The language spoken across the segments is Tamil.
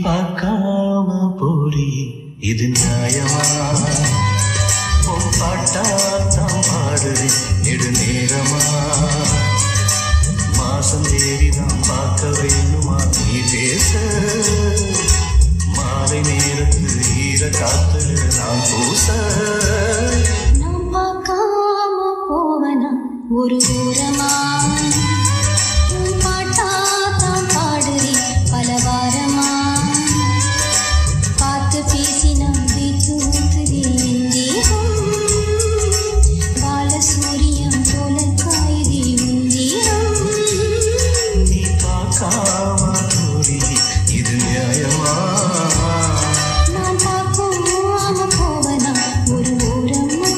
பார்க்காம போறி இது நியாயமா உன் பாட்டாத்தான் பாடுறி நெடு நேரமா மாசம் தேடிதான் பார்க்க வேணுமா நீ பேச மாலை நேரத்து ஈர காத்துல நான் பூச நான் பார்க்காம போவனா ஒரு தூரமா பாட்டாத்தான் பாடுறி பல வாரமா பார்த்து பேசி நம்பி தூக்குதே தேகம் பால சூரியம் போல காயுதே உந்தீரம் நீ பார்க்காம போறி இது நியாயமா நான் பார்க்காம போவனா ஒரு ஓரமா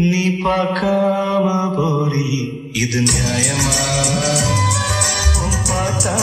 நீ பார்க்காம போறி இது நியாயமா உன் பாட்டா